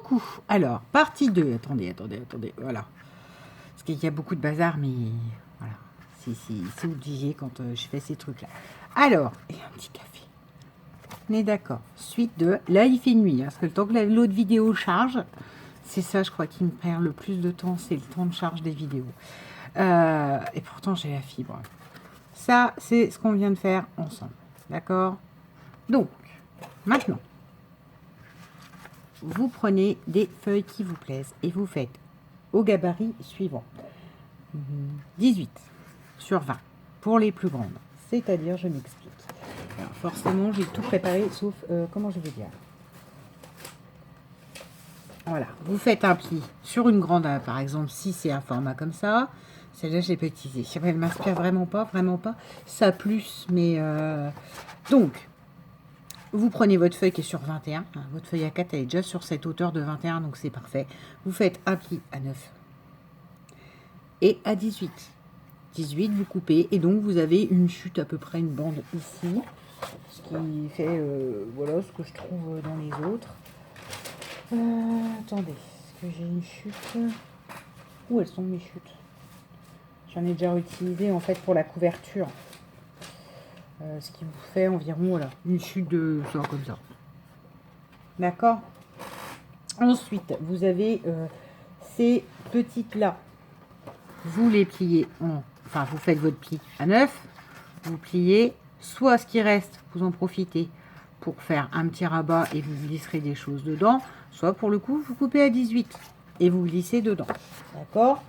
Coucou. Alors, partie 2. Attendez. Voilà. Parce qu'il y a beaucoup de bazar, mais voilà. C'est obligé quand je fais ces trucs-là. Alors, et un petit café. On est d'accord. Suite de... Là, il fait nuit. Hein, parce que le temps que l'autre vidéo charge, c'est ça, je crois, qui me perd le plus de temps. C'est le temps de charge des vidéos. Et pourtant, j'ai la fibre. Ça, c'est ce qu'on vient de faire ensemble. D'accord? Donc, maintenant, vous prenez des feuilles qui vous plaisent et vous faites au gabarit suivant. 18 sur 20 pour les plus grandes. C'est-à-dire, je m'explique. Alors, forcément, j'ai tout préparé, sauf, comment je vais dire. Voilà, vous faites un pli sur une grande, par exemple, si c'est un format comme ça. Celle-là, je l'ai pas utilisée. Elle m'inspire vraiment pas. Ça plus, mais... Donc, vous prenez votre feuille qui est sur 21. Hein, votre feuille A4, elle est déjà sur cette hauteur de 21, donc c'est parfait. Vous faites un pli à 9 et à 18. 18, vous coupez, et donc vous avez une chute, à peu près une bande ici. Ce qui fait, voilà, ce que je trouve dans les autres. Attendez, est-ce que j'ai une chute? Où elles sont mes chutes? J'en ai déjà utilisé en fait pour la couverture. Ce qui vous fait environ, voilà, une chute de ça comme ça. D'accord? Ensuite, vous avez ces petites là. Vous les pliez en... Enfin, vous faites votre pli à 9. Vous pliez. Soit ce qui reste, vous en profitez pour faire un petit rabat et vous glisserez des choses dedans. Soit pour le coup, vous coupez à 18 et vous glissez dedans. D'accord?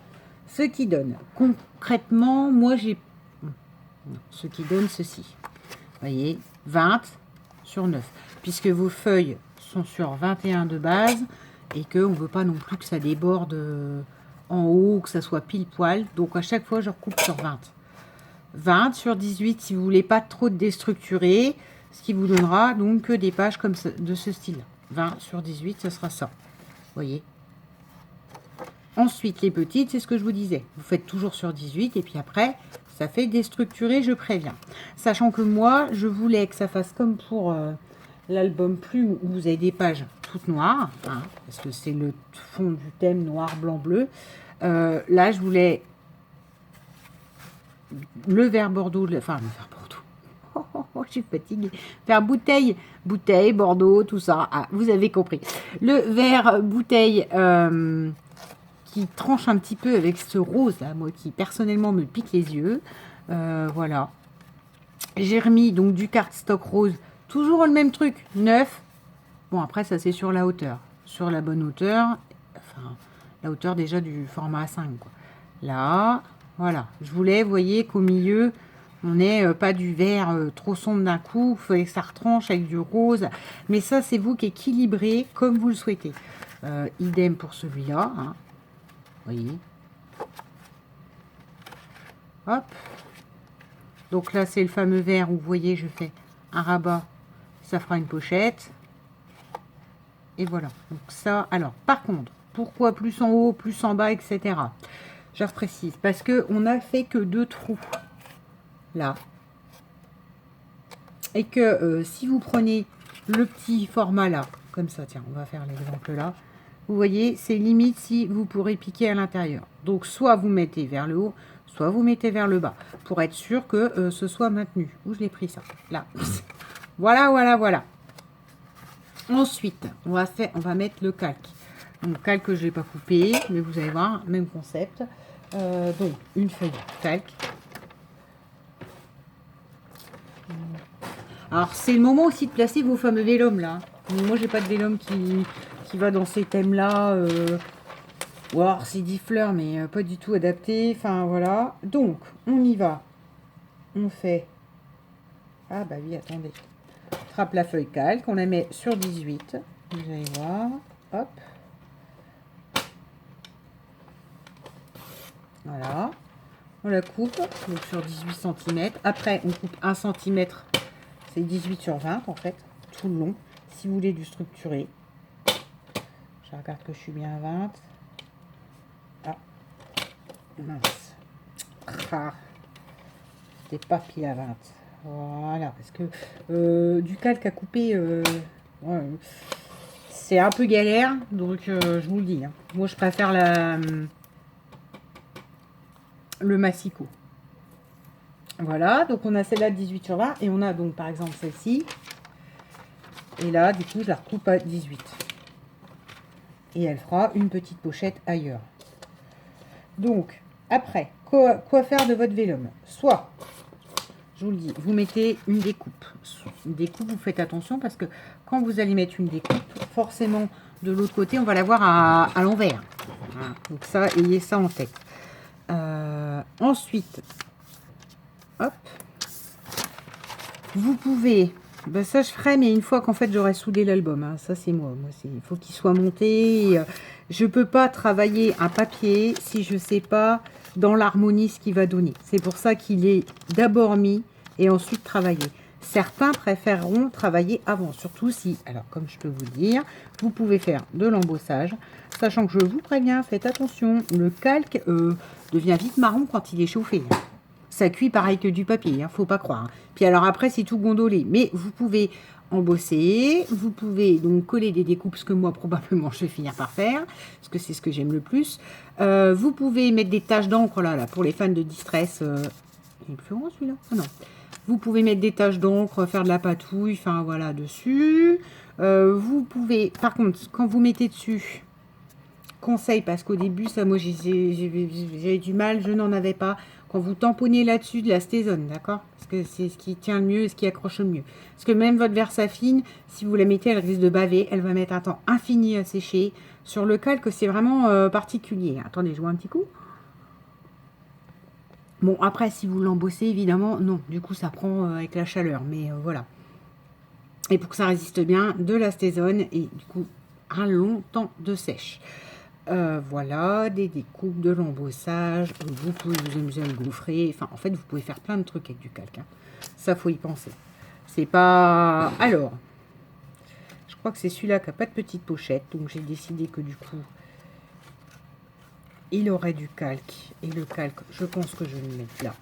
Ce qui donne, concrètement, moi j'ai... Ce qui donne ceci. Vous voyez, 20 sur 9. Puisque vos feuilles sont sur 21 de base et qu'on ne veut pas non plus que ça déborde en haut, que ça soit pile poil. Donc à chaque fois, je recoupe sur 20. 20 sur 18 si vous voulez pas trop déstructurer, ce qui vous donnera donc des pages comme ça, de ce style. 20 sur 18, ce sera ça. Vous voyez. Ensuite, les petites, c'est ce que je vous disais. Vous faites toujours sur 18 et puis après, ça fait déstructurer, je préviens. Sachant que moi, je voulais que ça fasse comme pour l'album Plume où vous avez des pages toutes noires, hein, parce que c'est le fond du thème noir, blanc, bleu. Là, je voulais le vert bordeaux, enfin le vert bordeaux. Je suis fatiguée. Faire bouteille, bordeaux, tout ça. Ah, vous avez compris. Le vert bouteille qui tranche un petit peu avec ce rose là, moi qui personnellement me pique les yeux. Voilà. J'ai remis donc du cardstock rose, toujours le même truc, 9. Bon après ça c'est sur la hauteur, sur la bonne hauteur, enfin la hauteur déjà du format A5 quoi. Là, voilà. Je voulais, vous voyez qu'au milieu on n'est pas du vert trop sombre d'un coup, il fallait que ça retranche avec du rose, mais ça c'est vous qui équilibrez comme vous le souhaitez. Idem pour celui-là, hein. Vous voyez. Hop. Donc là, c'est le fameux vert où vous voyez, je fais un rabat. Ça fera une pochette. Et voilà. Donc ça, alors, par contre, pourquoi plus en haut, plus en bas, etc. Je reprécise. Parce qu'on n'a fait que 2 trous. Là. Et que si vous prenez le petit format là, comme ça, tiens, on va faire l'exemple là. Vous voyez, c'est limite si vous pourrez piquer à l'intérieur. Donc, soit vous mettez vers le haut, soit vous mettez vers le bas, pour être sûr que ce soit maintenu. Où je l'ai pris ça? Là. Voilà. Ensuite, on va mettre le calque. Donc, calque que je n'ai pas coupé, mais vous allez voir, même concept. Donc, une feuille de calque. Alors, c'est le moment aussi de placer vos fameux vélums, là. Moi, j'ai pas de vélum qui va dans ces thèmes-là. Ou alors, c'est 10 fleurs, mais pas du tout adapté. Enfin, voilà. Donc, on y va. On fait... Ah, bah oui, attendez. On trappe la feuille calque. On la met sur 18. Vous allez voir. Hop. Voilà. On la coupe. Donc, sur 18 cm. Après, on coupe 1 cm. C'est 18 sur 20, en fait. Tout le long. Si vous voulez du structuré. Je regarde que je suis bien à 20. Ah. Mince. Ah. C'était pas pile à 20. Voilà, parce que du calque à couper, ouais, c'est un peu galère, donc je vous le dis. Hein. Moi, je préfère le massicot. Voilà, donc on a celle-là de 18 sur 20 et on a donc par exemple celle-ci. Et là, du coup, je la recoupe à 18. Et elle fera une petite pochette ailleurs. Donc, après, quoi faire de votre vélum? Soit, je vous le dis, vous mettez une découpe. Une découpe, vous faites attention parce que quand vous allez mettre une découpe, forcément, de l'autre côté, on va l'avoir à l'envers. Voilà. Donc ça, ayez ça en tête. Ensuite, hop, vous pouvez, ben ça je ferai, mais une fois qu'en fait j'aurai soudé l'album, hein. Ça c'est moi, il faut qu'il soit monté. Je peux pas travailler un papier si je sais pas dans l'harmonie ce qu'il va donner. C'est pour ça qu'il est d'abord mis et ensuite travaillé. Certains préféreront travailler avant, surtout si, alors comme je peux vous le dire, vous pouvez faire de l'embossage, sachant que je vous préviens, faites attention, le calque devient vite marron quand il est chauffé. Ça cuit pareil que du papier, hein, faut pas croire. Puis alors après, c'est tout gondolé. Mais vous pouvez embosser, vous pouvez donc coller des découpes, ce que moi probablement je vais finir par faire, parce que c'est ce que j'aime le plus. Vous pouvez mettre des taches d'encre là, pour les fans de distress. Il est plus grand celui-là? Ah non. Vous pouvez mettre des taches d'encre, faire de la patouille, enfin voilà, dessus. Vous pouvez, par contre, quand vous mettez dessus, conseil, parce qu'au début, ça, moi, j'ai du mal, je n'en avais pas. Quand vous tamponnez là-dessus de la stézone, d'accord? Parce que c'est ce qui tient le mieux et ce qui accroche le mieux. Parce que même votre Versafine, si vous la mettez, elle risque de baver. Elle va mettre un temps infini à sécher. Sur le calque, c'est vraiment particulier. Attendez, je vois un petit coup. Bon, après, si vous l'embossez, évidemment, non. Du coup, ça prend avec la chaleur. Mais voilà. Et pour que ça résiste bien, de la stézone et du coup, un long temps de sèche. Voilà, des découpes, de l'embossage, vous pouvez vous amuser à le gaufrer, enfin en fait vous pouvez faire plein de trucs avec du calque, hein. Ça faut y penser. C'est pas... Alors, je crois que c'est celui-là qui n'a pas de petite pochette, donc j'ai décidé que du coup, il aurait du calque, et le calque, je pense que je vais le mettre là.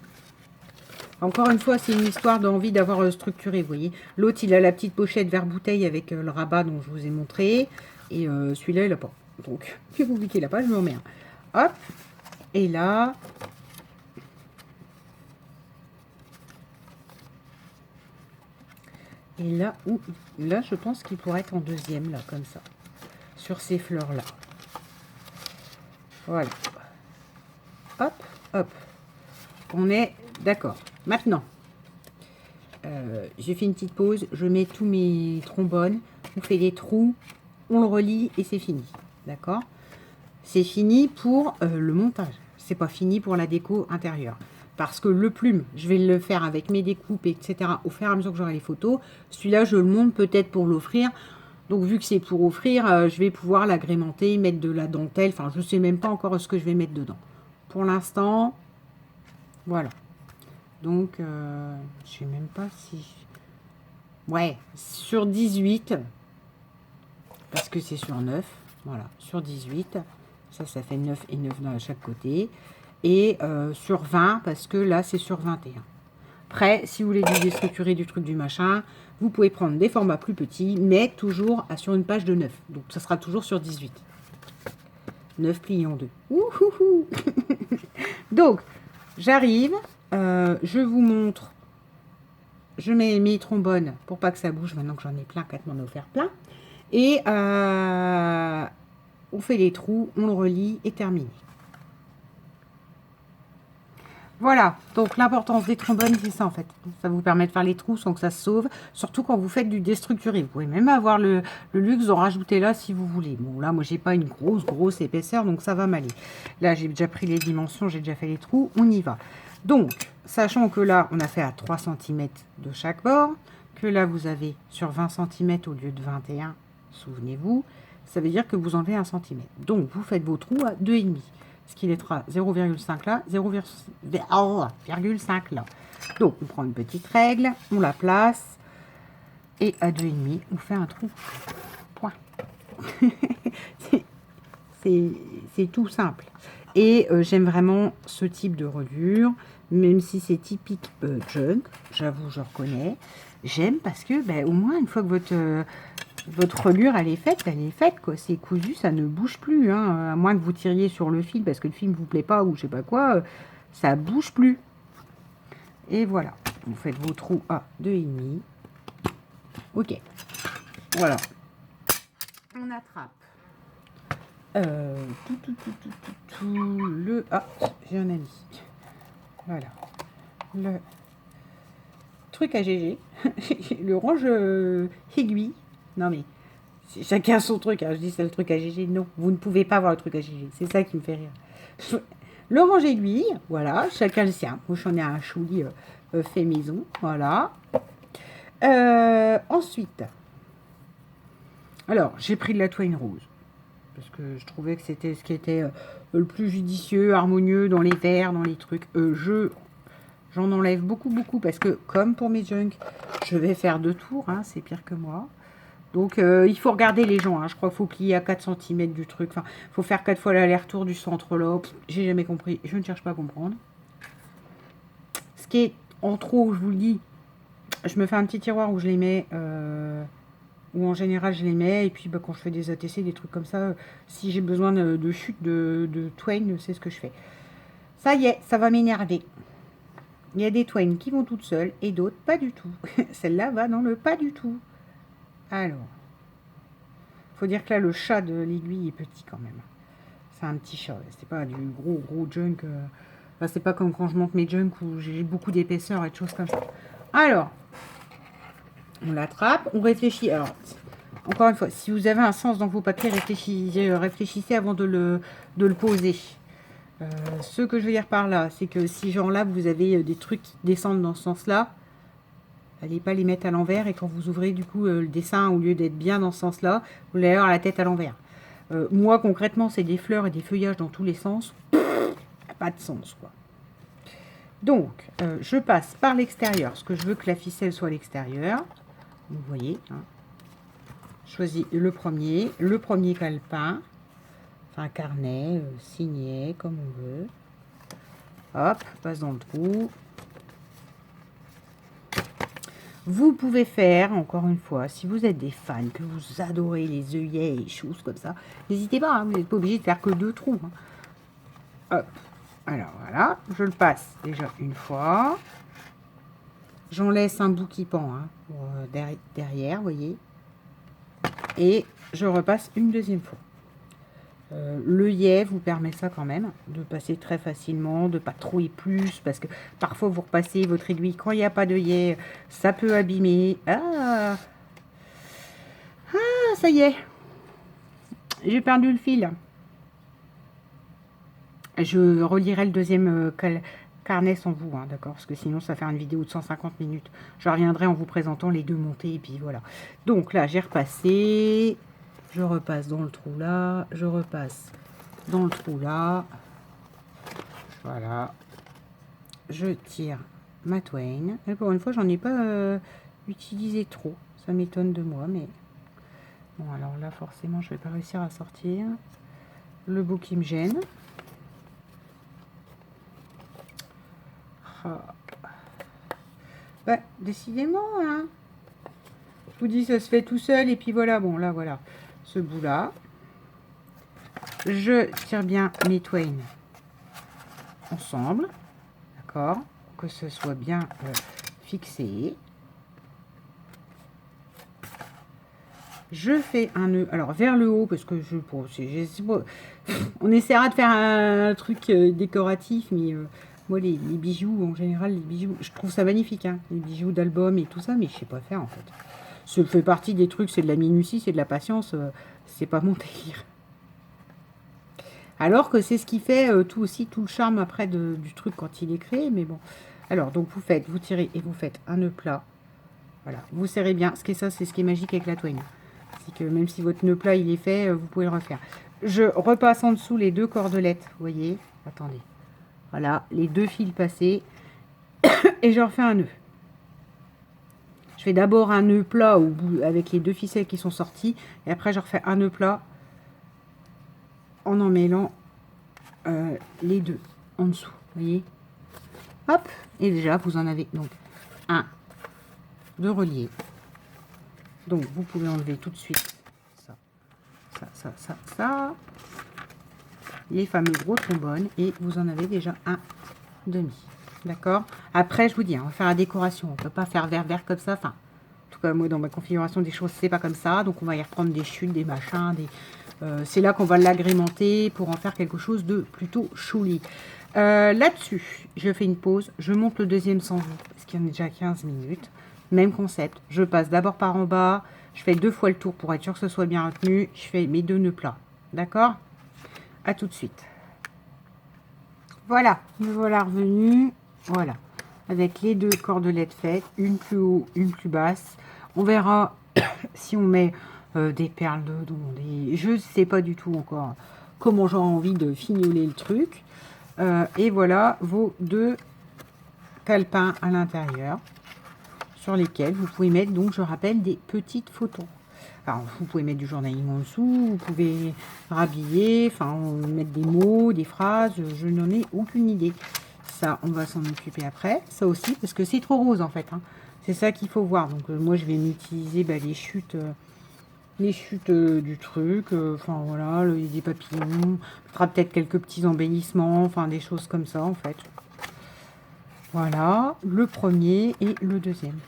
Encore une fois, c'est une histoire d'envie d'avoir structuré, vous voyez. L'autre, il a la petite pochette vert bouteille avec le rabat dont je vous ai montré, et celui-là, il n'a pas. Donc, puis vous cliquez là-bas, je me remets un. Hop. Et là. Et là, là, je pense qu'il pourrait être en deuxième, là, comme ça. Sur ces fleurs-là. Voilà. Hop, hop. On est d'accord. Maintenant, j'ai fait une petite pause. Je mets tous mes trombones. On fait des trous. On le relie et c'est fini. D'accord? C'est fini pour le montage. C'est pas fini pour la déco intérieure. Parce que le plume, je vais le faire avec mes découpes, etc. Au fur et à mesure que j'aurai les photos. Celui-là, je le monte peut-être pour l'offrir. Donc, vu que c'est pour offrir, je vais pouvoir l'agrémenter, mettre de la dentelle. Enfin, je ne sais même pas encore ce que je vais mettre dedans. Pour l'instant, voilà. Donc, je ne sais même pas si... Ouais, sur 18, parce que c'est sur 9. Voilà, sur 18. Ça fait 9 et 9 dans chaque côté. Et sur 20, parce que là, c'est sur 21. Après, si vous voulez déstructurer du truc du machin, vous pouvez prendre des formats plus petits, mais toujours sur une page de 9. Donc, ça sera toujours sur 18. 9 pliés en 2. Ouhouhou. Donc, j'arrive, je vous montre. Je mets mes trombones pour pas que ça bouge, maintenant que j'en ai plein, qu'elle m'en a offert plein. Et on fait les trous, on le relie et terminé. Voilà, donc l'importance des trombones, c'est ça en fait. Ça vous permet de faire les trous sans que ça se sauve, surtout quand vous faites du déstructuré. Vous pouvez même avoir le luxe d'en rajouter là si vous voulez. Bon, là, moi, j'ai pas une grosse épaisseur, donc ça va m'aller. Là, j'ai déjà pris les dimensions, j'ai déjà fait les trous, on y va. Donc, sachant que là, on a fait à 3 cm de chaque bord, que là, vous avez sur 20 cm au lieu de 21, souvenez-vous, ça veut dire que vous enlevez 1 cm. Donc, vous faites vos trous à 2,5. Ce qui laissera 0,5 là, 0,5 là. Donc, on prend une petite règle, on la place, et à 2,5, on fait un trou. Point. C'est tout simple. Et j'aime vraiment ce type de reliure, même si c'est typique junk, j'avoue, je reconnais. J'aime parce que, ben, au moins, une fois que votre reliure, elle est faite, quoi. C'est cousu, ça ne bouge plus, hein. À moins que vous tiriez sur le fil parce que le fil ne vous plaît pas ou je sais pas quoi, ça bouge plus. Et voilà, vous faites vos trous à 2,5. Ok, voilà. On attrape le... Ah, j'ai un ami. Voilà. Le truc à GG. Le range aiguille. Non mais, chacun son truc. Hein. Je dis c'est le truc à GG. Non, vous ne pouvez pas avoir le truc à GG. C'est ça qui me fait rire. Le range aiguille. Voilà, chacun le sien. Moi j'en ai un chouli fait maison. Voilà. Ensuite, alors j'ai pris de la toile rose. Parce que je trouvais que c'était ce qui était le plus judicieux, harmonieux dans les verres, dans les trucs. J'en enlève beaucoup, parce que, comme pour mes junks, je vais faire 2 tours, hein, c'est pire que moi. Donc, il faut regarder les gens, hein, je crois qu'il faut plier à 4 cm du truc. Enfin, il faut faire 4 fois l'aller-retour du centre là. J'ai jamais compris, je ne cherche pas à comprendre. Ce qui est en trop, je vous le dis, je me fais un petit tiroir où je les mets... où en général je les mets, et puis bah, quand je fais des ATC, des trucs comme ça, si j'ai besoin de chute de Twain, c'est ce que je fais. Ça y est, ça va m'énerver. Il y a des Twain qui vont toutes seules, et d'autres pas du tout. Celle-là va dans le pas du tout. Alors, faut dire que là, le chat de l'aiguille est petit quand même. C'est un petit chat, c'est pas du gros junk. Enfin, c'est pas comme quand je monte mes junks où j'ai beaucoup d'épaisseur et de choses comme ça. Alors, on l'attrape, on réfléchit. Alors, encore une fois, si vous avez un sens dans vos papiers, réfléchissez avant de le poser. Ce que je veux dire par là, c'est que si genre là, vous avez des trucs qui descendent dans ce sens-là, n'allez pas les mettre à l'envers, et quand vous ouvrez du coup le dessin, au lieu d'être bien dans ce sens-là, vous allez avoir la tête à l'envers. Moi, concrètement, c'est des fleurs et des feuillages dans tous les sens. Pas de sens, quoi. Donc, je passe par l'extérieur, parce que je veux que la ficelle soit à l'extérieur. Vous voyez, hein. Choisis le premier calepin, enfin carnet, signet, comme on veut. Hop, passe dans le trou. Vous pouvez faire, encore une fois, si vous êtes des fans, que vous adorez les œillets et choses comme ça, n'hésitez pas, hein, vous n'êtes pas obligé de faire que 2 trous. Hein. Hop, alors voilà, je le passe déjà une fois. J'en laisse un bout qui pend derrière, vous voyez. Et je repasse une deuxième fois. L'œillet vous permet ça quand même, de passer très facilement, de pas trouer plus, parce que parfois vous repassez votre aiguille, quand il n'y a pas d'œillet, ça peut abîmer. Ah, ça y est, j'ai perdu le fil. Je relirai le deuxième carnet sans vous, hein, d'accord, parce que sinon ça fait une vidéo de 150 minutes. Je reviendrai en vous présentant les 2 montées, et puis voilà. Donc là, j'ai repassé, je repasse dans le trou là, je repasse dans le trou là, voilà, je tire ma Twain, et pour une fois j'en ai pas utilisé trop, ça m'étonne de moi, mais bon, alors là forcément je vais pas réussir à sortir le bout qui me gêne. Ouais, décidément, hein. Je vous dis, ça se fait tout seul, et puis voilà, bon, là, voilà, ce bout-là. Je tire bien mes Twain ensemble, d'accord, que ce soit bien fixé. Je fais un nœud, alors vers le haut, parce que on essaiera de faire un truc décoratif, mais moi, les bijoux, en général, les bijoux, je trouve ça magnifique, hein, les bijoux d'album et tout ça, mais je sais pas faire, en fait. Ça fait partie des trucs, c'est de la minutie, c'est de la patience, c'est pas mon délire. Alors que c'est ce qui fait tout le charme après du truc quand il est créé, mais bon. Alors, donc vous tirez et vous faites un nœud plat. Voilà, vous serrez bien. C'est ce qui est magique avec la Twain. C'est que même si votre nœud plat il est fait, vous pouvez le refaire. Je repasse en dessous les 2 cordelettes, vous voyez. Attendez. Voilà, les 2 fils passés. Et je refais un nœud. Je fais d'abord un nœud plat au bout avec les 2 ficelles qui sont sorties. Et après, je refais un nœud plat en mêlant les 2 en dessous. Vous voyez. Hop. Et déjà, vous en avez donc un de relié. Donc, vous pouvez enlever tout de suite ça. Les fameux gros trombones. Et vous en avez déjà un demi. D'accord? Après, je vous dis, on va faire la décoration. On ne peut pas faire vert comme ça. Enfin, en tout cas, moi, dans ma configuration des choses, c'est pas comme ça. Donc, on va y reprendre des chutes, des machins. C'est là qu'on va l'agrémenter pour en faire quelque chose de plutôt joli. Là-dessus, je fais une pause. Je monte le deuxième sans vous, parce qu'il y en a déjà 15 minutes. Même concept. Je passe d'abord par en bas. Je fais 2 fois le tour pour être sûr que ce soit bien retenu. Je fais mes 2 nœuds plats. D'accord? À tout de suite. Voilà, me voilà revenu. Voilà, avec les 2 cordelettes faites, une plus haut, une plus basse. On verra si on met des perles dedans. Je ne sais pas du tout encore comment j'aurai envie de fignoler le truc. Et voilà vos 2 calepins à l'intérieur, sur lesquels vous pouvez mettre, donc je rappelle, des petites photos. Alors, vous pouvez mettre du journalisme en dessous, vous pouvez rhabiller, enfin, mettre des mots, des phrases, je n'en ai aucune idée. Ça, on va s'en occuper après. Ça aussi, parce que c'est trop rose, en fait. Hein. C'est ça qu'il faut voir. Donc, moi, je vais m'utiliser les chutes du truc. Enfin, voilà, des papillons. On fera peut-être quelques petits embellissements, enfin, des choses comme ça, en fait. Voilà, le premier et le deuxième.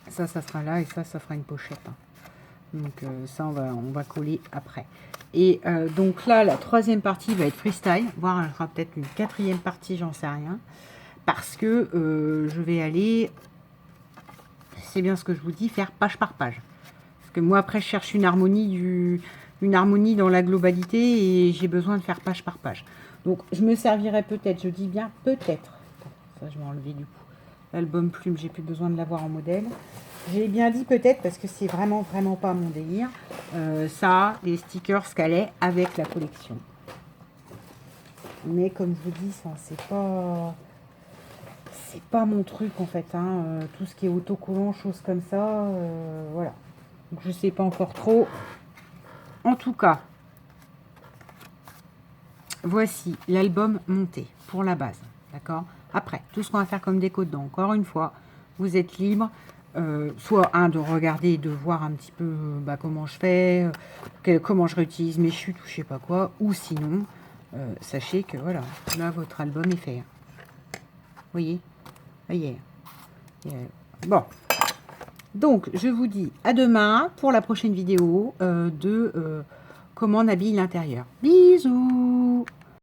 Ça sera là et ça fera une pochette. Hein. Donc ça, on va coller après. Et donc là, la troisième partie va être freestyle, voire elle sera peut-être une 4e partie, j'en sais rien. Parce que je vais aller, c'est bien ce que je vous dis, faire page par page. Parce que moi, après, je cherche une harmonie dans la globalité et j'ai besoin de faire page par page. Donc, je me servirai peut-être, je dis bien peut-être. Ça, je vais enlever du coup. L'album plume, j'ai plus besoin de l'avoir en modèle. J'ai bien dit peut-être parce que c'est vraiment pas mon délire. Ça, les stickers scalés avec la collection. Mais comme je vous dis, ça c'est pas mon truc en fait. Hein. Tout ce qui est autocollant, choses comme ça, voilà. Donc, je sais pas encore trop. En tout cas, voici l'album monté pour la base. D'accord? Après, tout ce qu'on va faire comme déco dedans, encore une fois, vous êtes libre. Soit de regarder et de voir un petit peu comment je fais, comment je réutilise mes chutes ou je sais pas quoi, ou sinon, sachez que voilà, là votre album est fait. Vous voyez? Voyez. Bon. Donc, je vous dis à demain pour la prochaine vidéo de comment on habille l'intérieur. Bisous!